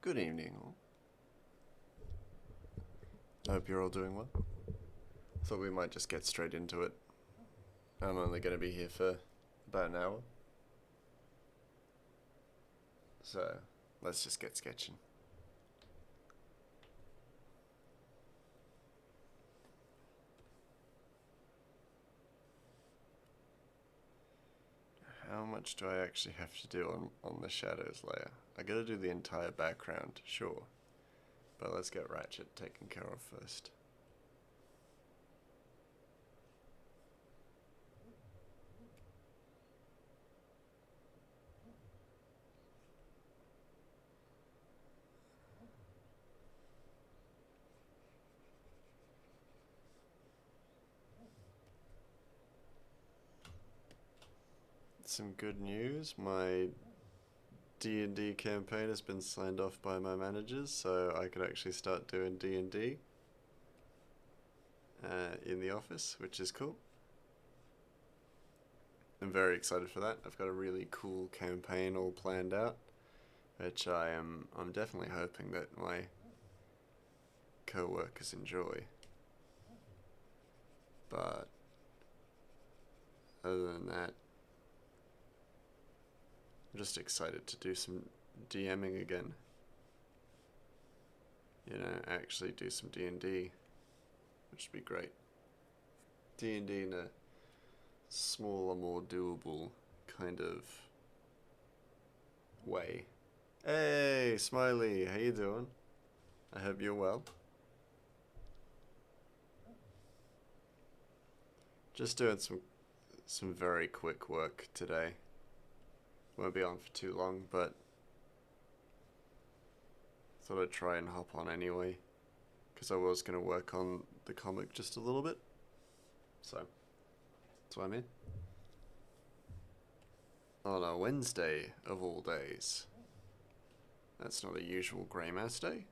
Good evening, all. I hope you're all doing well. Thought we might just get straight into it. I'm only going to be here for about an hour. So, let's just get sketching. How much do I actually have to do on the shadows layer? I gotta do the entire background, sure. But let's get Ratchet taken care of first. Some good news, my D&D campaign has been signed off by my managers, so I could actually start doing D&D in the office, which is cool. I'm very excited for that. I've got a really cool campaign all planned out, which I'm definitely hoping that my co-workers enjoy. But other than that, I'm just excited to do some DMing again. You know, actually do some D&D, which would be great. D&D in a smaller, more doable kind of way. Hey, Smiley, how you doing? I hope you're well. Just doing some very quick work today. Won't be on for too long, but thought I'd try and hop on anyway, because I was going to work on the comic just a little bit. So, that's what I'm in. On a Wednesday of all days. That's not a usual Grey Mass day.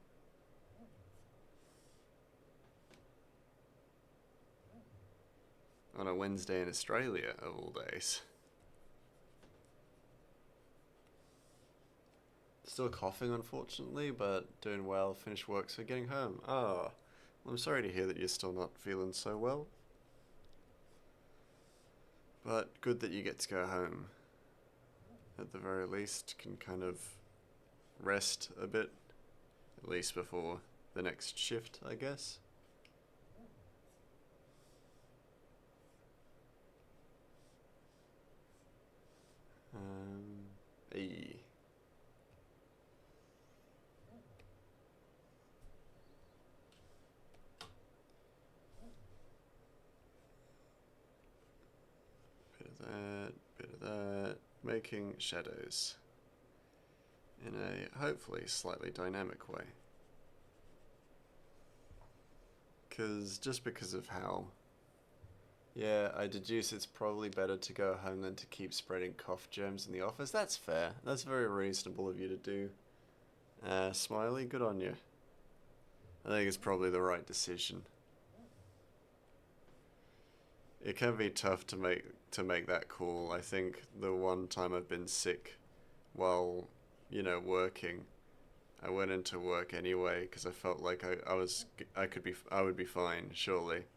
On a Wednesday in Australia of all days. Still coughing, unfortunately, but doing well. Finished work, so getting home. Oh, well, I'm sorry to hear that you're still not feeling so well. But good that you get to go home. At the very least, can kind of rest a bit. At least before the next shift, I guess. E. Bit of that, bit of that. Making shadows in a hopefully slightly dynamic way. Just because of how... Yeah, I deduce it's probably better to go home than to keep spreading cough germs in the office. That's fair. That's very reasonable of you to do. Smiley, good on you. I think it's probably the right decision. It can be tough to make that call. I think the one time I've been sick while, working, I went into work anyway because I felt like I would be fine, surely.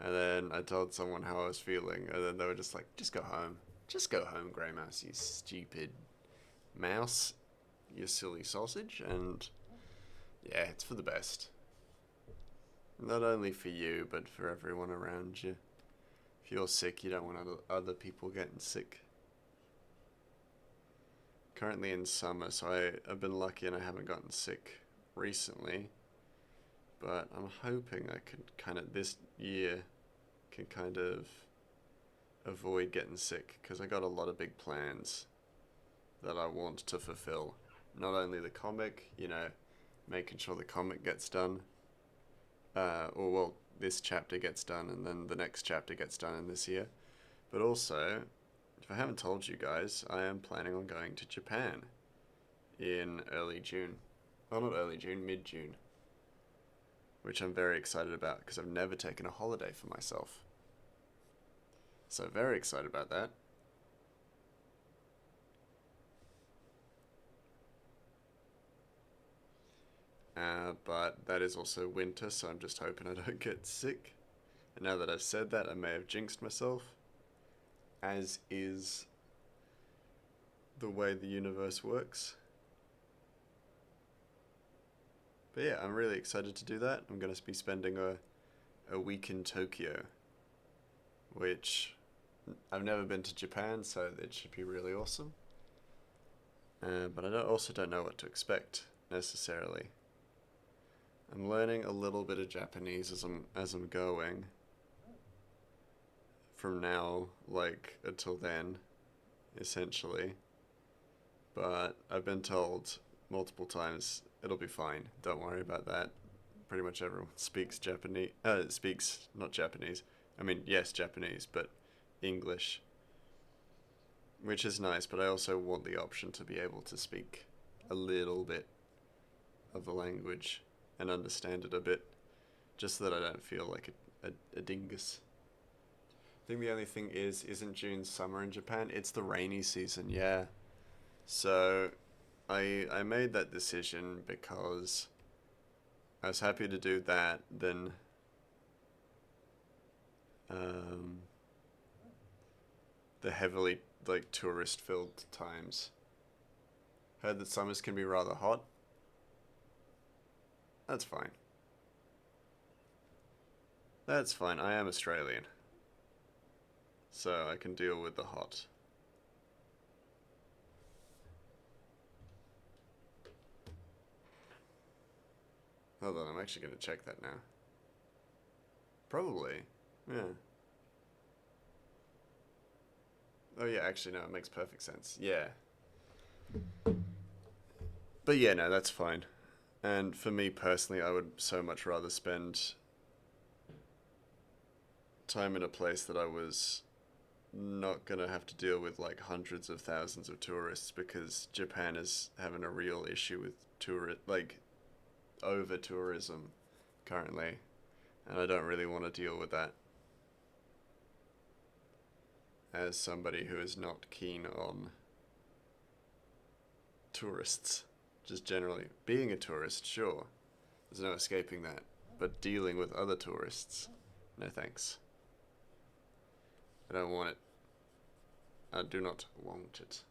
And then I told someone how I was feeling, and then they were just like, just go home. Just go home, Grey Mouse, you stupid mouse. You silly sausage. And yeah, it's for the best. Not only for you, but for everyone around you. If you're sick, you don't want other people getting sick. Currently in summer, so I've been lucky and I haven't gotten sick recently. But I'm hoping I could this year, can kind of avoid getting sick, because I got a lot of big plans that I want to fulfill. Not only the comic, making sure the comic gets done, this chapter gets done and then the next chapter gets done in this year, but also, if I haven't told you guys, I am planning on going to Japan in early June. Well, not early June, mid-June. Which I'm very excited about because I've never taken a holiday for myself. So very excited about that. but that is also winter, so I'm just hoping I don't get sick. And now that I've said that, I may have jinxed myself, as is the way the universe works. But yeah, I'm really excited to do that. I'm going to be spending a week in Tokyo, which I've never been to Japan, so it should be really awesome. But also don't know what to expect necessarily. I'm learning a little bit of Japanese as I'm going. From now, like until then, essentially. But I've been told multiple times it'll be fine. Don't worry about that. Pretty much everyone speaks Japanese. Speaks not Japanese. I mean, yes, Japanese, but English, which is nice. But I also want the option to be able to speak a little bit of the language and understand it a bit, just so that I don't feel like a dingus. I think the only thing isn't June summer in Japan? It's the rainy season, yeah. So I made that decision because I was happy to do that than um, the heavily like tourist filled times. Heard that summers can be rather hot. That's fine. That's fine. I am Australian, so I can deal with the hot. Hold on, I'm actually going to check that now. Probably. Yeah. Oh yeah, actually no, it makes perfect sense. Yeah. But yeah, no, that's fine. And for me personally, I would so much rather spend time in a place that I was not gonna have to deal with like hundreds of thousands of tourists, because Japan is having a real issue with like over tourism currently, and I don't really want to deal with that as somebody who is not keen on tourists. Just generally being a tourist, sure, there's no escaping that, but dealing with other tourists, no thanks. I don't want it. I do not want it.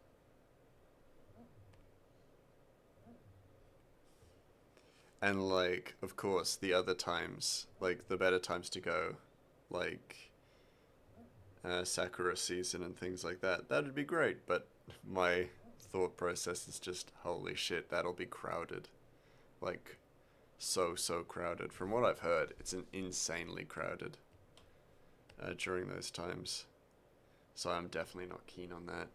And like, of course, the other times, like the better times to go, like Sakura season and things like that, that'd be great. But my thought process is just, holy shit, that'll be crowded. Like, so crowded. From what I've heard, it's an insanely crowded during those times. So I'm definitely not keen on that.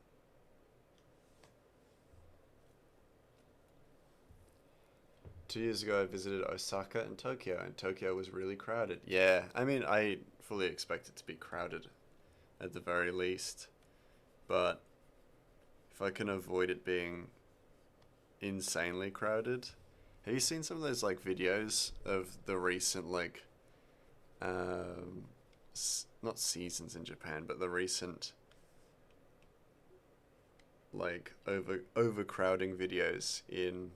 2 years ago, I visited Osaka and Tokyo was really crowded. Yeah, I mean, I fully expect it to be crowded at the very least, but if I can avoid it being insanely crowded. Have you seen some of those like videos of the recent like not seasons in Japan, but the recent like overcrowding videos in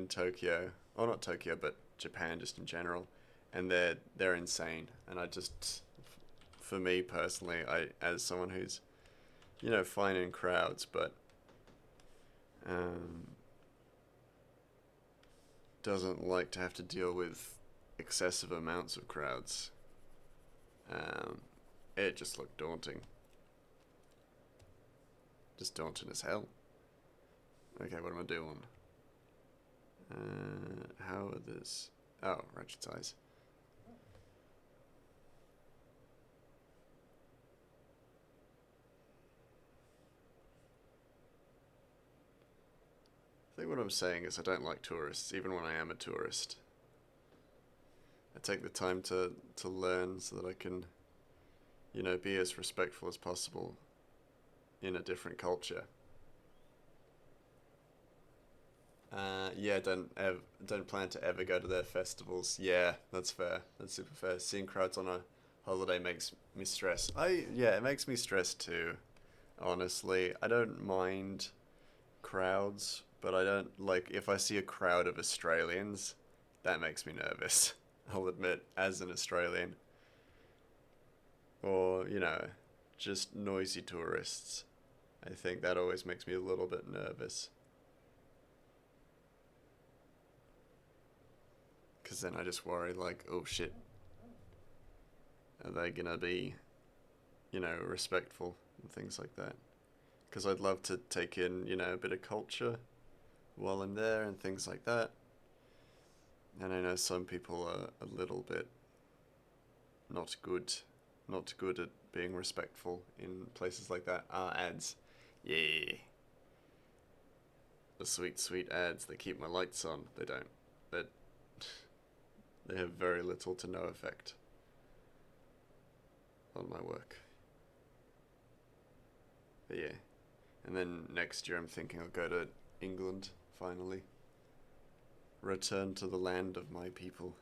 Tokyo, or not Tokyo, but Japan just in general, and they're insane. And I just, for me personally, I as someone who's fine in crowds, but um, doesn't like to have to deal with excessive amounts of crowds. Um, it just looked daunting. Just daunting as hell. Okay, what am I doing? How are this? Oh, ratchet size. I think what I'm saying is I don't like tourists, even when I am a tourist. I take the time to learn so that I can, be as respectful as possible in a different culture. Yeah, don't plan to ever go to their festivals. Yeah, that's fair. That's super fair. Seeing crowds on a holiday makes me stress. Yeah, it makes me stress too. Honestly, I don't mind crowds, but I don't like if I see a crowd of Australians, that makes me nervous. I'll admit, as an Australian. Or, just noisy tourists. I think that always makes me a little bit nervous. Because then I just worry, like, oh shit, are they gonna be, respectful and things like that? Because I'd love to take in, a bit of culture while I'm there and things like that. And I know some people are a little bit not good, not good at being respectful in places like that. Ads. Yeah. The sweet, sweet ads. They keep my lights on. They don't. But they have very little to no effect on my work. But yeah. And then next year I'm thinking I'll go to England, finally. Return to the land of my people.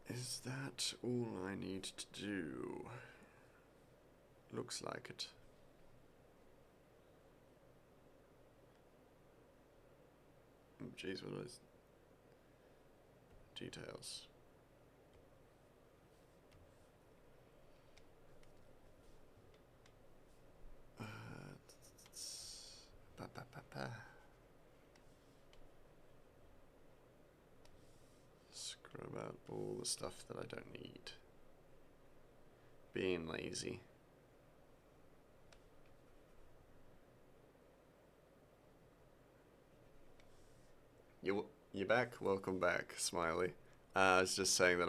Is that all I need to do? Looks like it. Oh, jeez, what are those details? Ba, ba, ba, ba. Scrub out all the stuff that I don't need. Being lazy. You back? Welcome back, Smiley. I was just saying that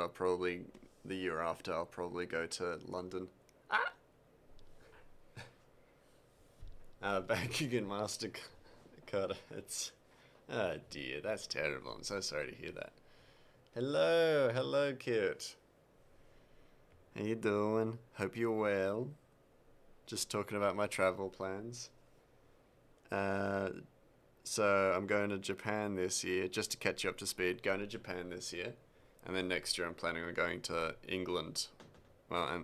the year after, I'll probably go to London. Banking and MasterCard. Oh dear, that's terrible. I'm so sorry to hear that. Hello, Kit. How you doing? Hope you're well. Just talking about my travel plans. So I'm going to Japan this year, just to catch you up to speed. Going to Japan this year, and then next year I'm planning on going to England, well,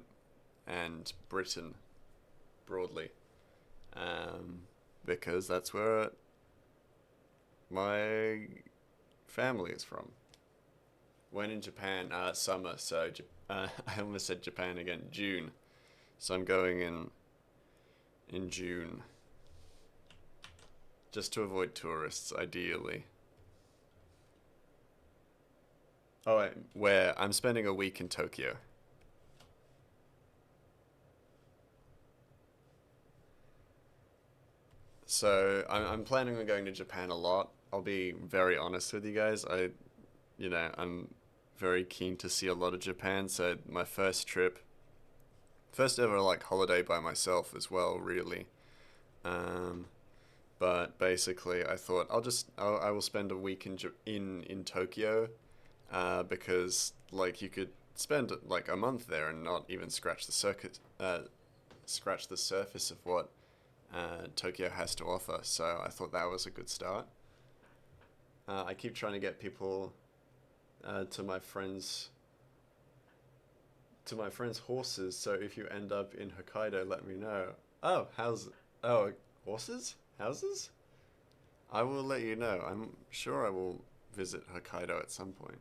and Britain, broadly, because that's where my family is from. When in Japan, summer, so I almost said Japan again, June. So I'm going in June. Just to avoid tourists, ideally. Oh, where? I'm spending a week in Tokyo. So I'm planning on going to Japan a lot. I'll be very honest with you guys. I'm very keen to see a lot of Japan. So my first trip, first ever like holiday by myself as well, really. But basically, I thought I will spend a week in Tokyo, because like you could spend like a month there and not even scratch the surface of what Tokyo has to offer. So I thought that was a good start. I keep trying to get people to my friends' horses. So if you end up in Hokkaido, let me know. Oh, horses? Houses? I will let you know. I'm sure I will visit Hokkaido at some point.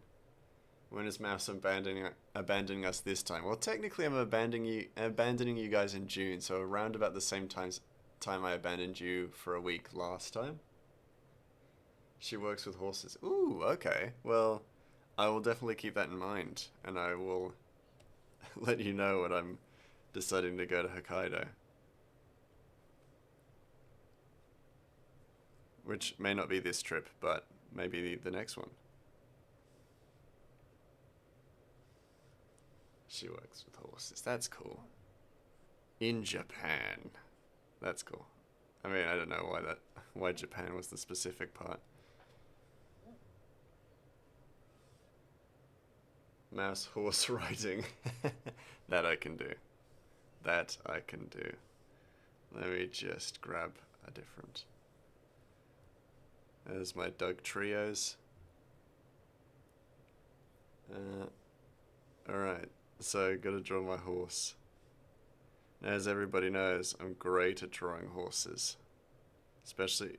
When is Mouse abandoning us this time? Well, technically, I'm abandoning you guys in June, so around about the same time I abandoned you for a week last time. She works with horses. Ooh, okay. Well, I will definitely keep that in mind, and I will let you know when I'm deciding to go to Hokkaido. Which may not be this trip, but maybe the next one. She works with horses. That's cool. In Japan. That's cool. I mean, I don't know why Japan was the specific part. Mouse horse riding. That I can do. That I can do. Let me just grab a different. There's my Doug Trios. Alright, so gotta draw my horse. As everybody knows, I'm great at drawing horses. Especially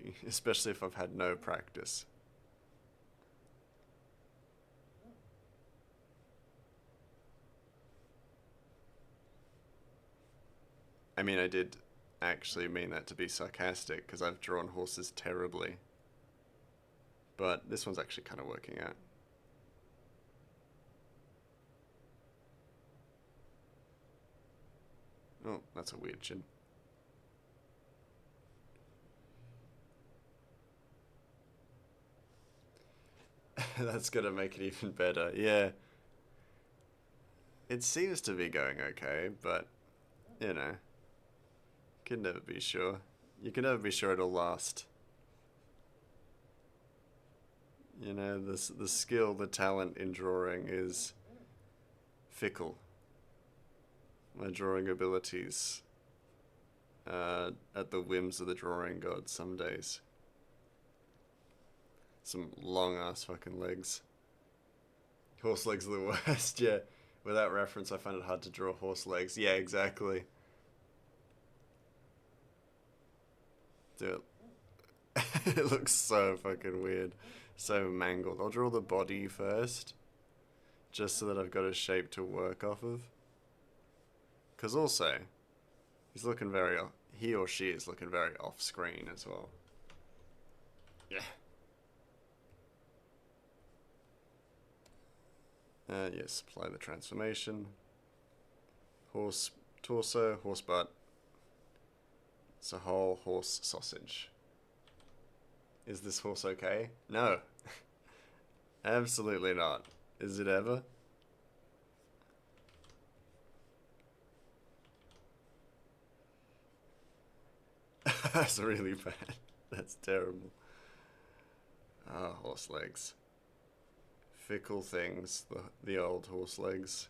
if I've had no practice. I mean, I did actually mean that to be sarcastic, because I've drawn horses terribly. But this one's actually kind of working out. Oh, that's a weird chin. That's gonna make it even better. Yeah. It seems to be going okay, but, you know, can never be sure. You can never be sure it'll last. You know, the skill, the talent in drawing is fickle. My drawing abilities at the whims of the drawing god some days. Some long ass fucking legs. Horse legs are the worst, yeah. Without reference, I find it hard to draw horse legs. Yeah, exactly. Dude, it looks so fucking weird. So mangled. I'll draw the body first, just so that I've got a shape to work off of. Because also, he's looking very, he or she is looking very off screen as well. Yeah. Yes, apply the transformation. Horse torso, horse butt. It's a whole horse sausage. Is this horse okay? No. Absolutely not. Is it ever? That's really bad. That's terrible. Ah, horse legs. Fickle things, the old horse legs.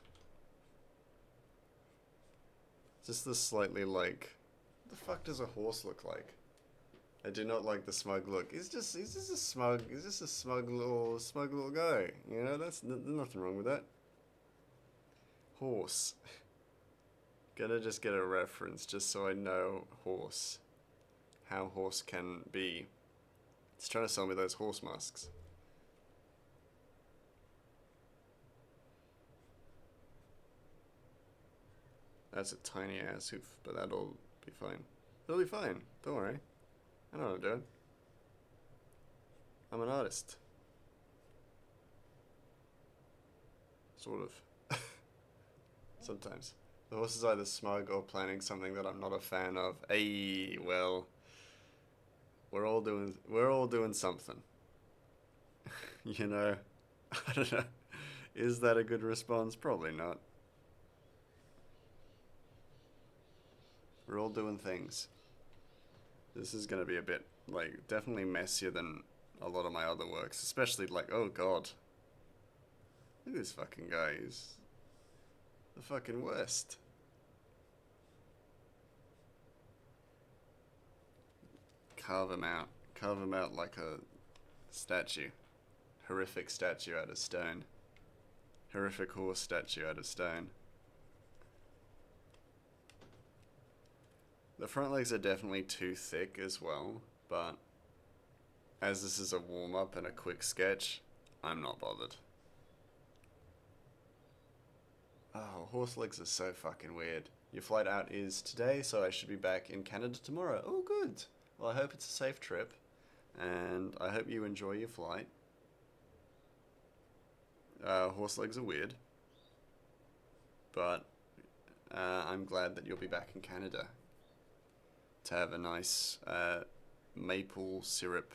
Just the slightly like... What the fuck does a horse look like? I do not like the smug look. He's just a smug little guy. You know, there's nothing wrong with that. Horse. Gotta just get a reference just so I know horse. How horse can be. It's trying to sell me those horse masks. That's a tiny ass hoof, but that'll be fine. It'll be fine. Don't worry. I know what I'm doing. I'm an artist. Sort of. Sometimes. The horse is either smug or planning something that I'm not a fan of. Hey, well, we're all doing something. You know, I don't know. Is that a good response? Probably not. We're all doing things. This is gonna be a bit, like, definitely messier than a lot of my other works. Especially, like, oh god. Look at this fucking guy. He's the fucking worst. Carve him out. Carve him out like a statue. Horrific statue out of stone. Horrific horse statue out of stone. The front legs are definitely too thick as well, but as this is a warm-up and a quick sketch, I'm not bothered. Oh, horse legs are so fucking weird. Your flight out is today, so I should be back in Canada tomorrow. Oh, good. Well, I hope it's a safe trip, and I hope you enjoy your flight. Horse legs are weird, but I'm glad that you'll be back in Canada to have a nice maple syrup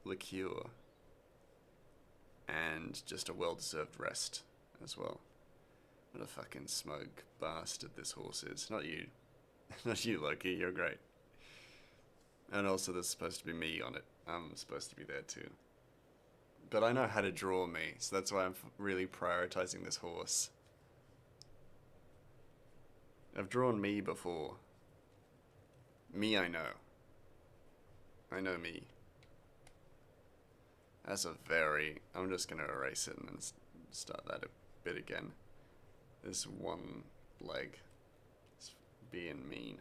liqueur and just a well-deserved rest as well. What a fucking smug bastard this horse is. Not you. Not you, Loki. You're great. And also there's supposed to be me on it. I'm supposed to be there too. But I know how to draw me, so that's why I'm really prioritizing this horse. I've drawn me before. Me I know. I know me. That's a very... I'm just going to erase it and then start that a bit again. This one leg. It's being mean.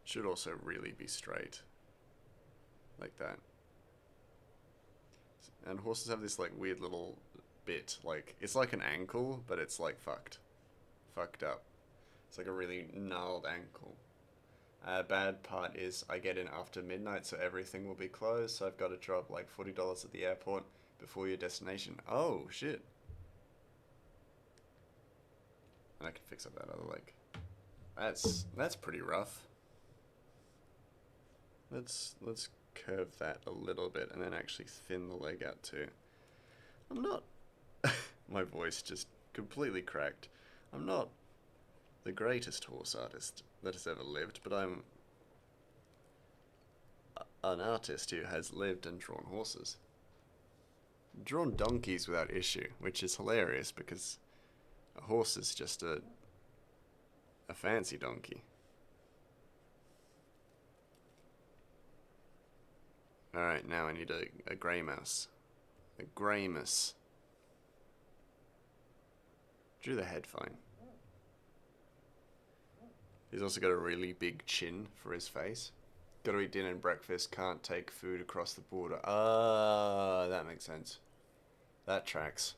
Should also really be straight. Like that. And horses have this like weird little bit, like it's like an ankle, but it's like fucked up. It's like a really gnarled ankle. Bad part is I get in after midnight, so everything will be closed, so I've got to drop like $40 at the airport before your destination. Oh shit. And I can fix up that other leg. That's pretty rough. Let's curve that a little bit and then actually thin the leg out too. I'm not my voice just completely cracked. I'm not the greatest horse artist that has ever lived, but I'm an artist who has lived and drawn horses. Drawn donkeys without issue, which is hilarious because a horse is just a fancy donkey. Alright, now I need a grey mouse. A grey mouse. Drew the head fine. He's also got a really big chin for his face. Gotta eat dinner and breakfast, can't take food across the border. Ah, that makes sense. That tracks.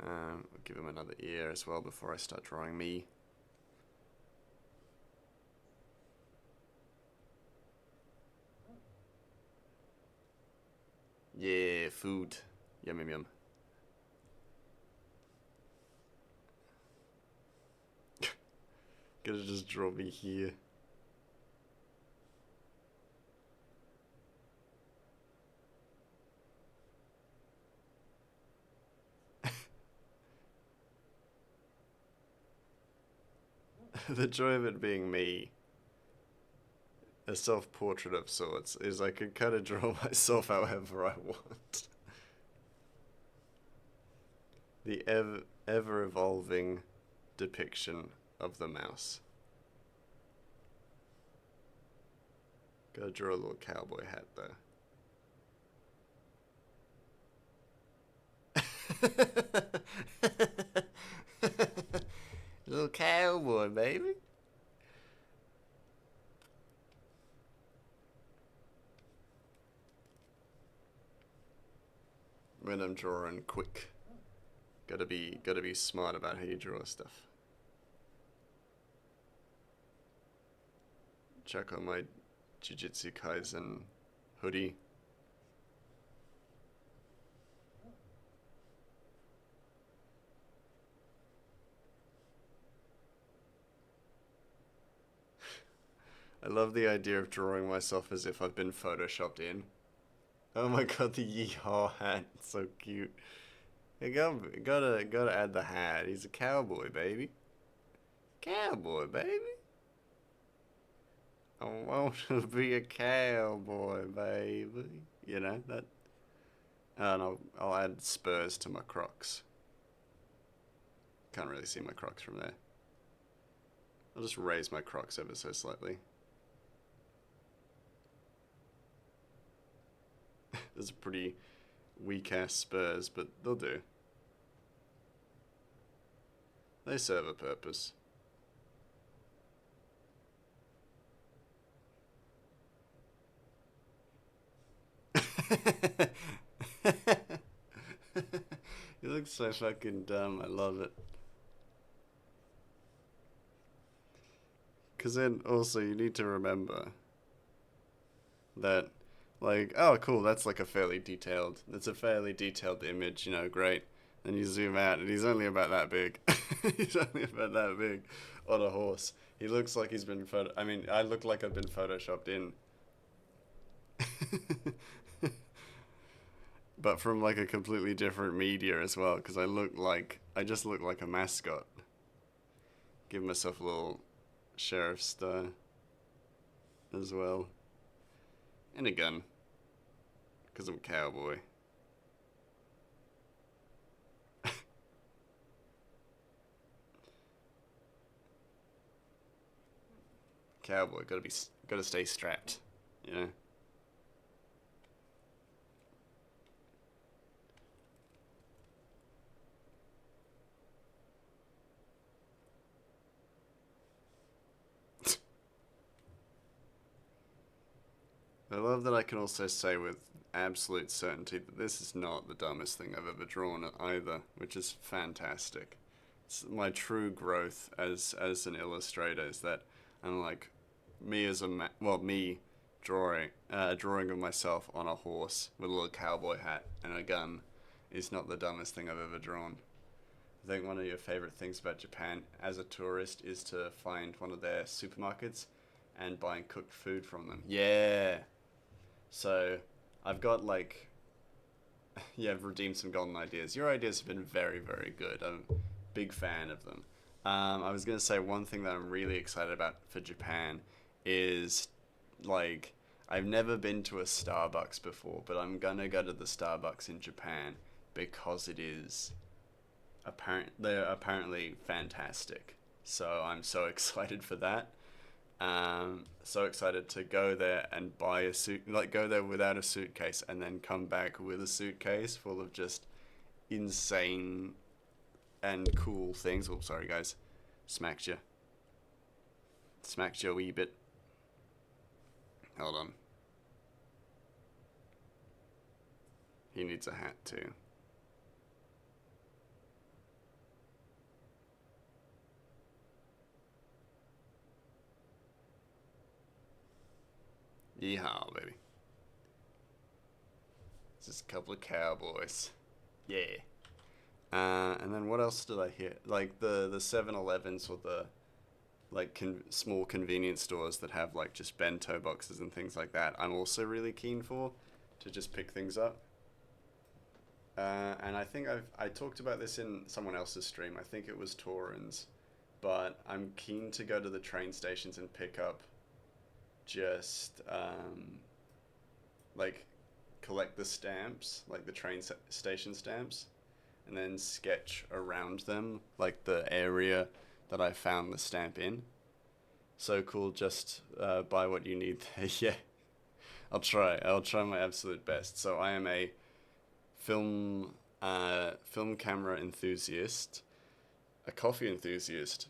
I'll give him another ear as well before I start drawing me. Yeah, food. Yum yum yum. Gotta just draw me here. The joy of it being me, a self-portrait of sorts, is I can kind of draw myself however I want. The ever-evolving depiction of the mouse. Gotta draw a little cowboy hat though. Little cowboy, baby. When I'm drawing quick, gotta be smart about how you draw stuff. Check on my Jujutsu Kaisen hoodie. I love the idea of drawing myself as if I've been photoshopped in. Oh my god, the yeehaw hat, so cute. You gotta add the hat. He's a cowboy, baby. Cowboy, baby. I want to be a cowboy, baby. You know that. And I'll add spurs to my Crocs. Can't really see my Crocs from there. I'll just raise my Crocs ever so slightly. Those are pretty weak-ass spurs, but they'll do. They serve a purpose. You look so fucking dumb, I love it. Because then also you need to remember that, like, oh cool, that's like that's a fairly detailed image, you know, great. Then you zoom out and he's only about that big. He's only about that big on a horse. He looks like he's been I look like I've been photoshopped in. But from like a completely different media as well, because I just look like a mascot. Give myself a little sheriff star as well. And a gun. Because I'm a cowboy. Cowboy, gotta stay strapped, you know? I love that I can also say with absolute certainty that this is not the dumbest thing I've ever drawn either, which is fantastic. It's my true growth as an illustrator is that I'm like me as a me drawing of myself on a horse with a little cowboy hat and a gun is not the dumbest thing I've ever drawn. I think one of your favorite things about Japan as a tourist is to find one of their supermarkets and buying cooked food from them. Yeah. So I've got like, yeah, I've redeemed some golden ideas. Your ideas have been very, very good. I'm a big fan of them. I was going to say one thing that I'm really excited about for Japan is like, I've never been to a Starbucks before, but I'm going to go to the Starbucks in Japan because it is they're apparently fantastic. So I'm so excited for that. So excited to go there and buy a suit, like go there without a suitcase and then come back with a suitcase full of just insane and cool things. Oh, sorry guys, smacked you, smacked you a wee bit. Hold on. He needs a hat too. Yeehaw, baby. Just a couple of cowboys. Yeah. And then what else did I hear? Like the 7-Elevens or the like small convenience stores that have like just bento boxes and things like that. I'm also really keen for to just pick things up. And I think I talked about this in someone else's stream. I think it was Torin's, but I'm keen to go to the train stations and pick up just like collect the stamps, like the station stamps, and then sketch around them, like the area that I found the stamp in. So cool, just buy what you need there. Yeah, I'll try my absolute best. So I am a film camera enthusiast, a coffee enthusiast,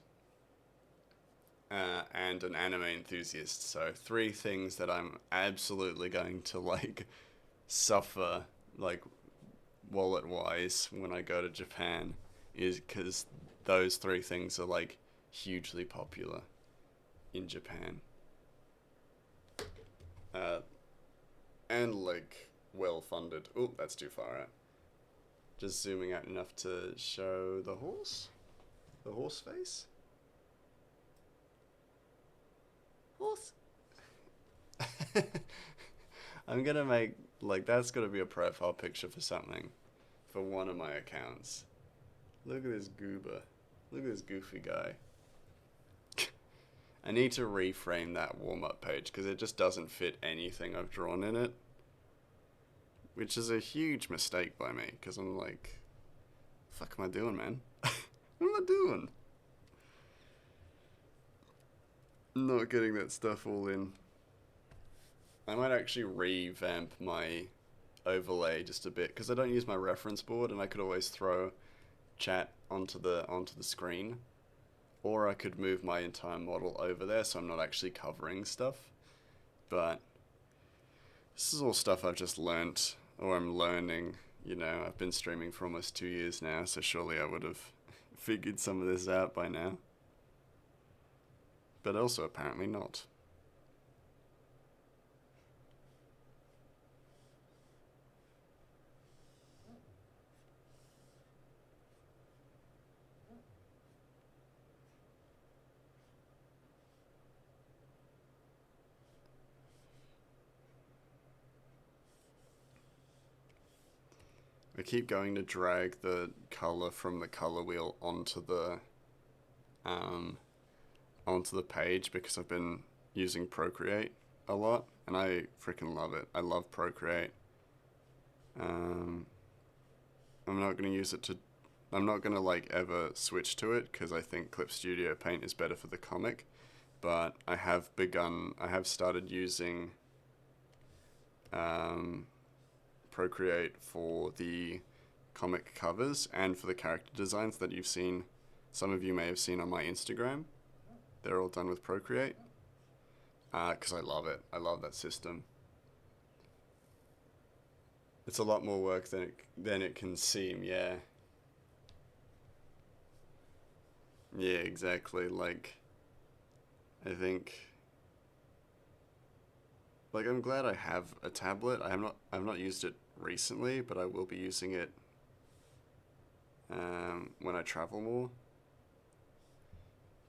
and an anime enthusiast. So three things that I'm absolutely going to like suffer like wallet wise when I go to Japan is because those three things are like hugely popular in Japan. And like well funded. Oh, that's too far out. Just zooming out enough to show the horse face. Horse. I'm gonna make like that's gonna be a profile picture for something, for one of my accounts. Look at this goober. Look at this goofy guy. I need to reframe that warm-up page because it just doesn't fit anything I've drawn in it. Which is a huge mistake by me because I'm like, fuck am I doing, man? What am I doing? Not getting that stuff all in. I might actually revamp my overlay just a bit because I don't use my reference board and I could always throw chat onto the screen, or I could move my entire model over there so I'm not actually covering stuff. But this is all stuff I've just learnt, or I'm learning. You know, I've been streaming for almost 2 years now, so surely I would have figured some of this out by now. But also apparently not. I keep going to drag the color from the color wheel onto the page because I've been using Procreate a lot and I freaking love it. I love Procreate. I'm not gonna use it to. I'm not gonna like ever switch to it because I think Clip Studio Paint is better for the comic. But I have started using Procreate for the comic covers and for the character designs that you've seen. Some of you may have seen on my Instagram. They're all done with Procreate. Because I love it. I love that system. It's a lot more work than it can seem. Yeah. Yeah, exactly. Like I think like I'm glad I have a tablet. I've not used it recently, but I will be using it when I travel more.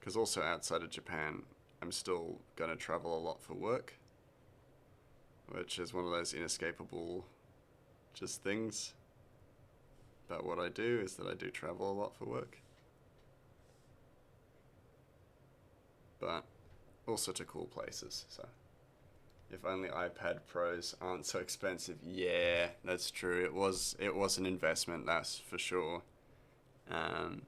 Because also outside of Japan, I'm still gonna travel a lot for work, which is one of those inescapable just things about what I do is that I do travel a lot for work. But also to cool places. So if only iPad Pros aren't so expensive. Yeah, that's true. It was an investment, that's for sure. Um,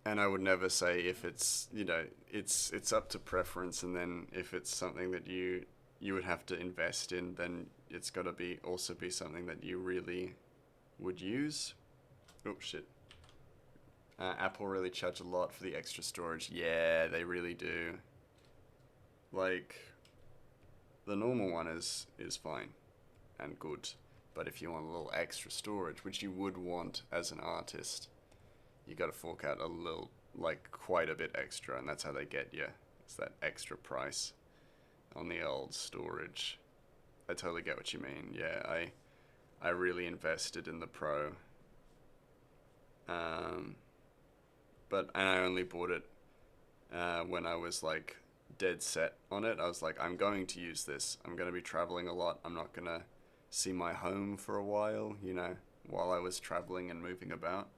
and I would never say if it's it's up to preference, and then if it's something that you would have to invest in, then it's got to be also be something that you really would use. Oh shit. Apple really charge a lot for the extra storage. Yeah, they really do. Like the normal one is fine and good, but if you want a little extra storage, which you would want as an artist, you got to fork out a little, like quite a bit extra, and that's how they get you. It's that extra price on the old storage. I totally get what you mean. Yeah, I really invested in the Pro, um, but and I only bought it when I was like dead set on it. I was like, I'm going to use this. I'm going to be traveling a lot. I'm not going to see my home for a while, while I was traveling and moving about.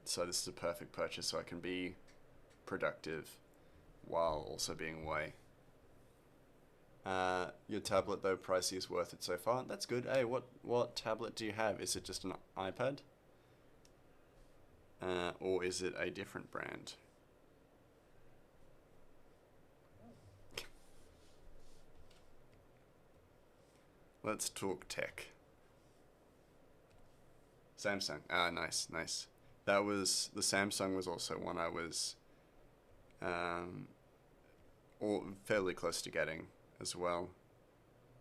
So this is a perfect purchase so I can be productive while also being away. Your tablet though, pricey, is worth it so far. That's good. Hey, what tablet do you have? Is it just an iPad? Or is it a different brand? Let's talk tech. Samsung. Ah, nice, nice. The Samsung was also one I was um, all fairly close to getting as well.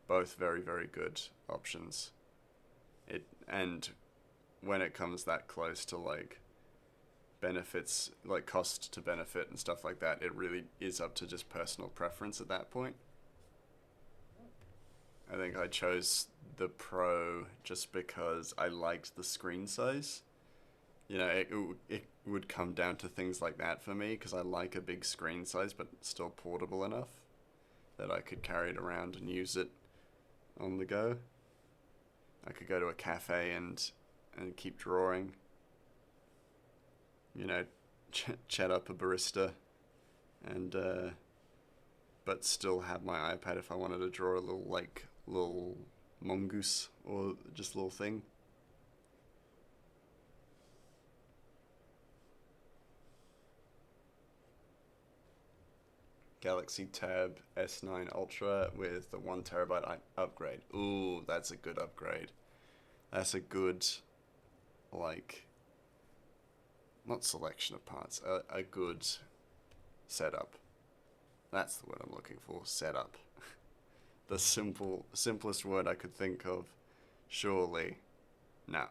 Both very, very good options. And when it comes that close to like benefits, like cost to benefit and stuff like that, it really is up to just personal preference at that point. I think I chose the Pro just because I liked the screen size. It would come down to things like that for me because I like a big screen size but still portable enough that I could carry it around and use it on the go. I could go to a cafe and keep drawing, you know, chat up a barista and but still have my iPad if I wanted to draw a little mongoose or just a little thing. Galaxy Tab S9 Ultra with the 1 terabyte upgrade. Ooh, that's a good upgrade. That's a good, like, not selection of parts, a good setup. That's the word I'm looking for, setup. The simplest word I could think of. Surely. Nah,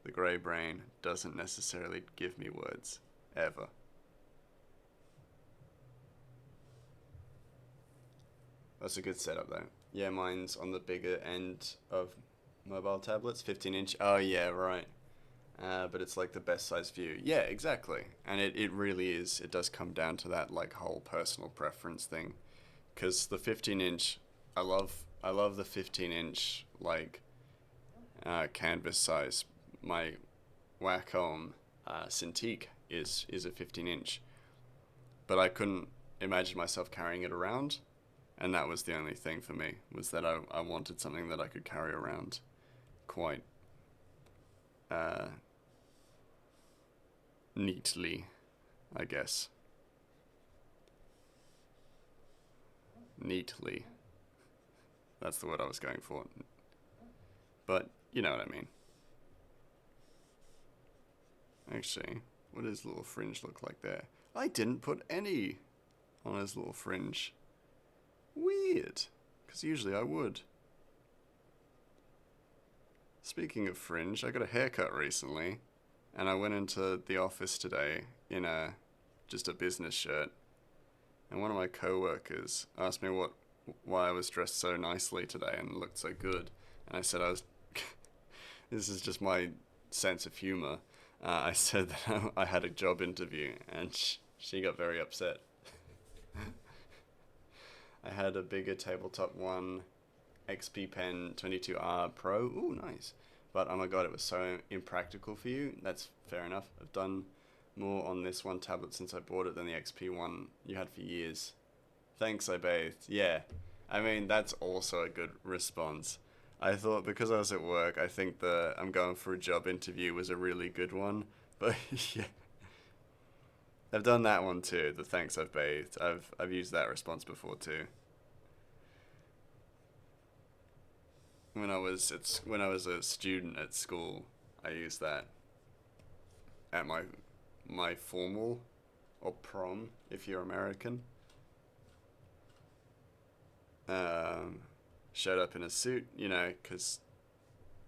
the grey brain doesn't necessarily give me words. Ever. That's a good setup though. Yeah, mine's on the bigger end of mobile tablets, 15-inch. Oh yeah, right. But it's like the best size view. Yeah, exactly. And it really is. It does come down to that like whole personal preference thing. Because the 15-inch, I love the 15-inch like canvas size. My Wacom Cintiq is a 15-inch, but I couldn't imagine myself carrying it around, and that was the only thing for me was that I wanted something that I could carry around quite uh, neatly, I guess. Neatly. That's the word I was going for. But you know what I mean. Actually, what does little fringe look like there? I didn't put any on his little fringe. Weird. because usually I would. Speaking of fringe, I got a haircut recently, and I went into the office today in just a business shirt, and one of my co-workers asked me why I was dressed so nicely today and looked so good, and I said I was. This is just my sense of humor. I said that I had a job interview, and she got very upset. I had a bigger tabletop one, XP Pen 22R Pro. Ooh, nice. But oh my god, it was so impractical for you. That's fair enough. I've done more on this one tablet since I bought it than the XP one you had for years. Thanks, I bathed. Yeah. I mean, that's also a good response. I thought because I was at work, I think the I'm going for a job interview was a really good one. But yeah. I've done that one too, the thanks I've bathed. I've used that response before too. When I was a student at school, I used that at my formal or prom if you're American. Um, Showed up in a suit, because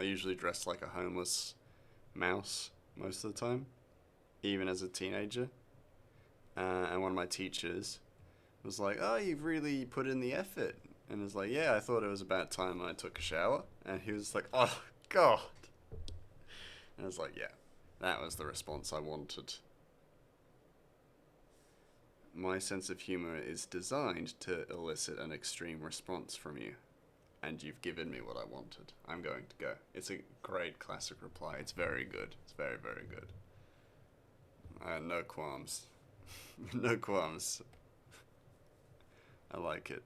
I usually dress like a homeless mouse most of the time, even as a teenager. And one of my teachers was like, "Oh, you've really put in the effort." And was like, "Yeah, I thought it was about time I took a shower." And he was like, "Oh, God." And I was like, "Yeah, that was the response I wanted." My sense of humor is designed to elicit an extreme response from you. And you've given me what I wanted. I'm going to go. It's a great classic reply. It's very good. It's very, very good. No qualms. No qualms. I like it.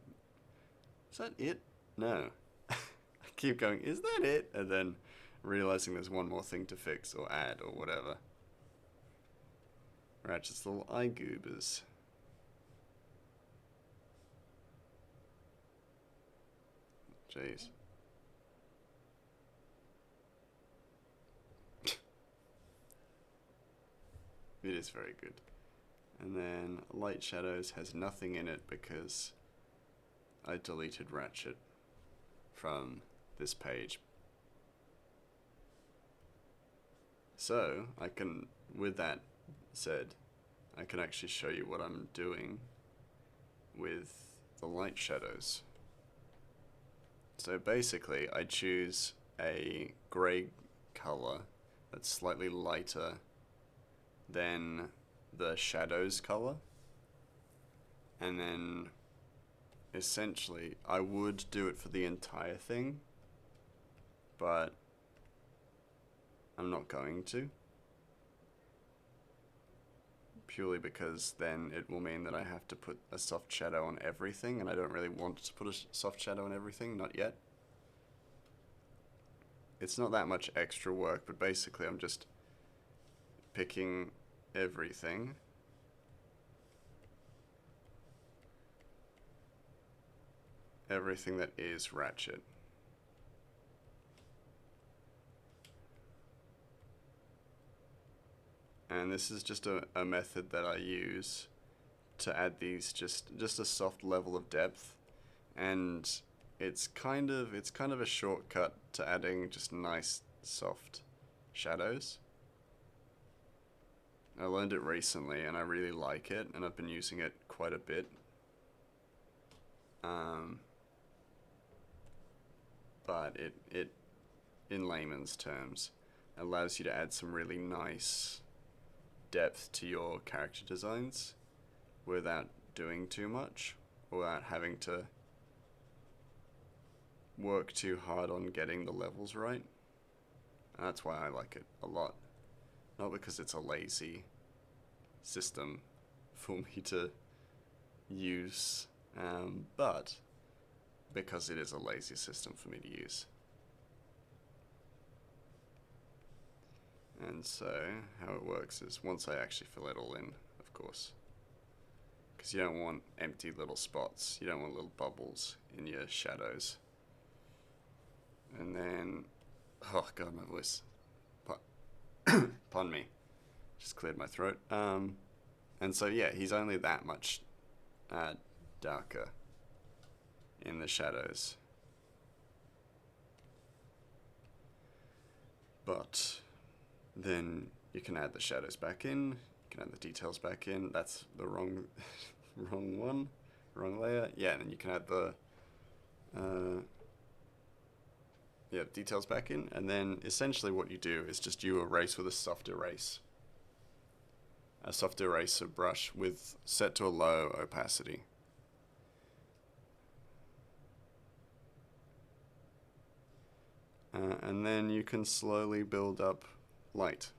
Is that it? No. I keep going, is that it? And then realizing there's one more thing to fix or add or whatever. Ratchet's little eye goobers. Jeez. It is very good. And then Light Shadows has nothing in it because I deleted Ratchet from this page. So, with that said, I can actually show you what I'm doing with the Light Shadows. So basically, I choose a grey color that's slightly lighter than the shadows color, and then essentially I would do it for the entire thing, but I'm not going to, purely because then it will mean that I have to put a soft shadow on everything, and I don't really want to put a soft shadow on everything, not yet. It's not that much extra work, but basically I'm just picking everything. Everything that is Ratchet. And this is just a method that I use to add these just a soft level of depth, and it's kind of a shortcut to adding just nice soft shadows. I learned it recently and I really like it, and I've been using it quite a bit. But it in layman's terms allows you to add some really nice depth to your character designs without doing too much, without having to work too hard on getting the levels right. And that's why I like it a lot. Not because it's a lazy system for me to use, but because it is a lazy system for me to use. And so how it works is once I actually fill it all in, of course, because you don't want empty little spots, you don't want little bubbles in your shadows. And then, oh god, my voice, pardon me, just cleared my throat. And so yeah, he's only that much darker in the shadows. But then you can add the shadows back in, you can add the details back in. That's the wrong wrong layer. Yeah, and then you can add the details back in, and then essentially what you do is just you erase with a soft erase. A soft eraser brush with set to a low opacity. And then you can slowly build up light.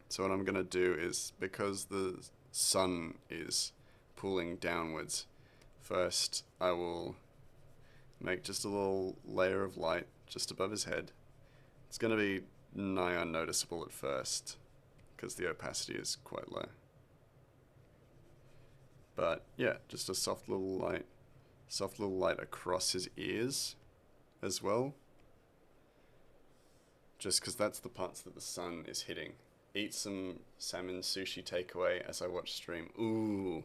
So what I'm going to do is, because the sun is pulling downwards, first I will make just a little layer of light just above his head. It's going to be nigh unnoticeable at first, because the opacity is quite low. But yeah, just a soft little light across his ears as well. Just because that's the parts that the sun is hitting. Eat some salmon sushi takeaway as I watch stream. Ooh,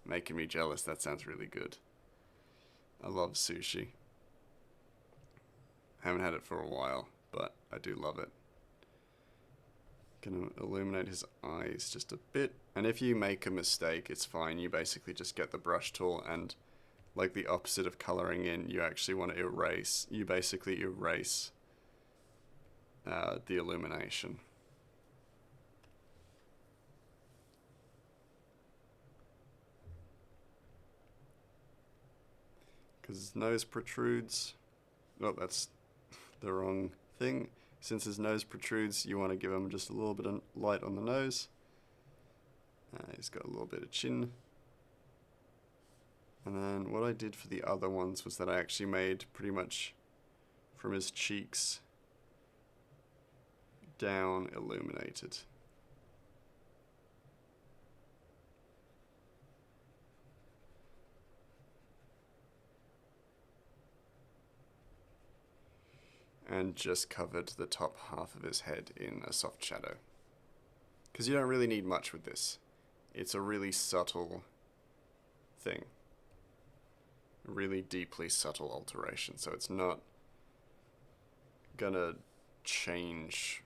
making me jealous. That sounds really good. I love sushi. Haven't had it for a while, but I do love it. Gonna illuminate his eyes just a bit. And if you make a mistake, it's fine. You basically just get the brush tool and, like the opposite of coloring in, you actually want to erase. You basically erase the illumination. Because his nose protrudes. Oh, that's the wrong thing. Since his nose protrudes, you want to give him just a little bit of light on the nose. He's got a little bit of chin. And then what I did for the other ones was that I actually made pretty much from his cheeks down illuminated. And just covered the top half of his head in a soft shadow. Because you don't really need much with this. It's a really subtle thing. A really deeply subtle alteration. So it's not gonna change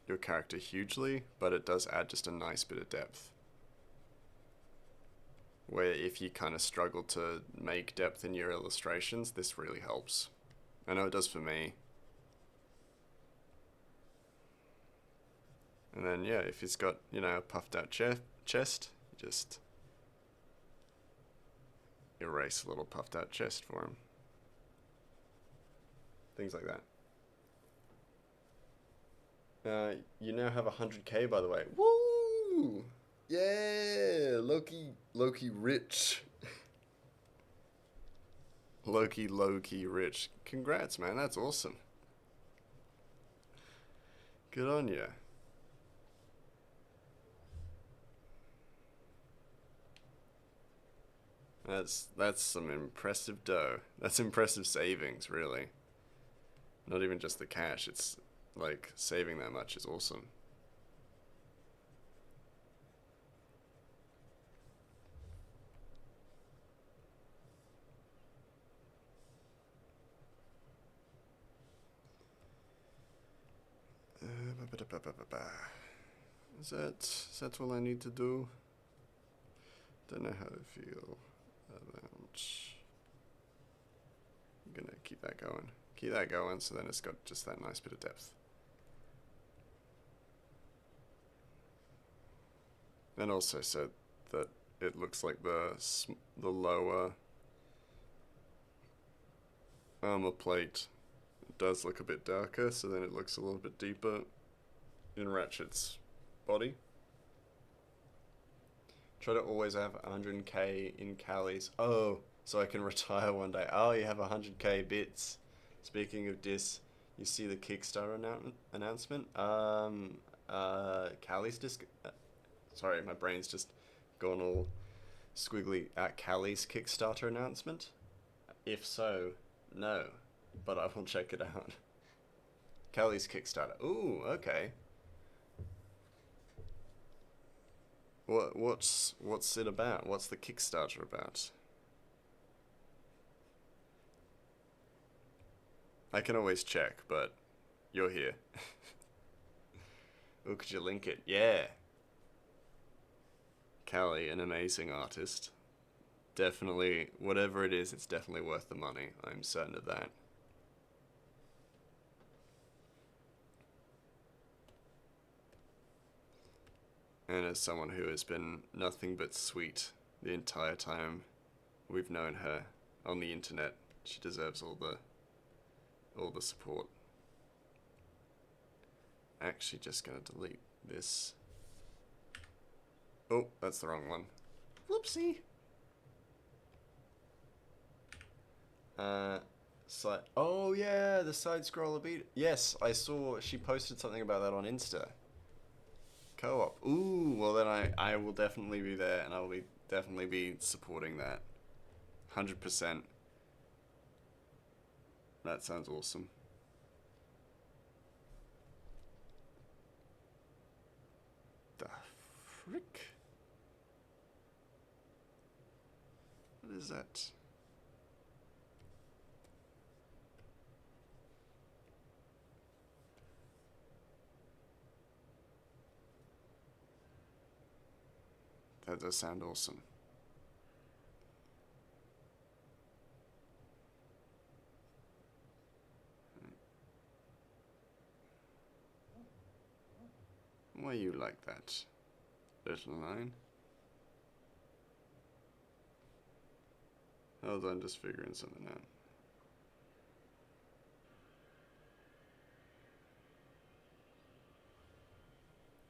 your character hugely, but it does add just a nice bit of depth. Where if you kind of struggle to make depth in your illustrations, this really helps. I know it does for me. And then, yeah, if he's got, a puffed out chest, just erase a little puffed out chest for him. Things like that. You now have 100k, by the way. Woo! Yeah! Loki rich. Loki rich. Congrats, man. That's awesome. Good on ya. That's some impressive dough. That's impressive savings, really. Not even just the cash, it's like saving that much is awesome. Is that all I need to do? Don't know how to feel about. I'm gonna keep that going. Keep that going, so then it's got just that nice bit of depth. And also so that it looks like the lower armor plate does look a bit darker, so then it looks a little bit deeper in Ratchet's body. Try to always have 100k in Callies. Oh, so I can retire one day. Oh, you have 100k bits. Speaking of dis, you see the Kickstarter announcement? Callies disc. Sorry, my brain's just gone all squiggly. Callies Kickstarter announcement? If so, no, but I will check it out. Callies Kickstarter. Ooh, okay. What's it about? What's the Kickstarter about? I can always check, but you're here. Oh, could you link it? Yeah. Callie, an amazing artist. Definitely, whatever it is, it's definitely worth the money. I'm certain of that. And as someone who has been nothing but sweet the entire time we've known her on the internet, she deserves all the support. Actually, just gonna delete this. Oh, that's the wrong one. Whoopsie. Side. Oh yeah, the side scroller beat. Yes, I saw she posted something about that on Insta. Co-op. Ooh, well then I will definitely be there, and I will definitely be supporting that. 100%. That sounds awesome. The frick? What is that? That does sound awesome. Why you like that, little line? Hold on, just figuring something out.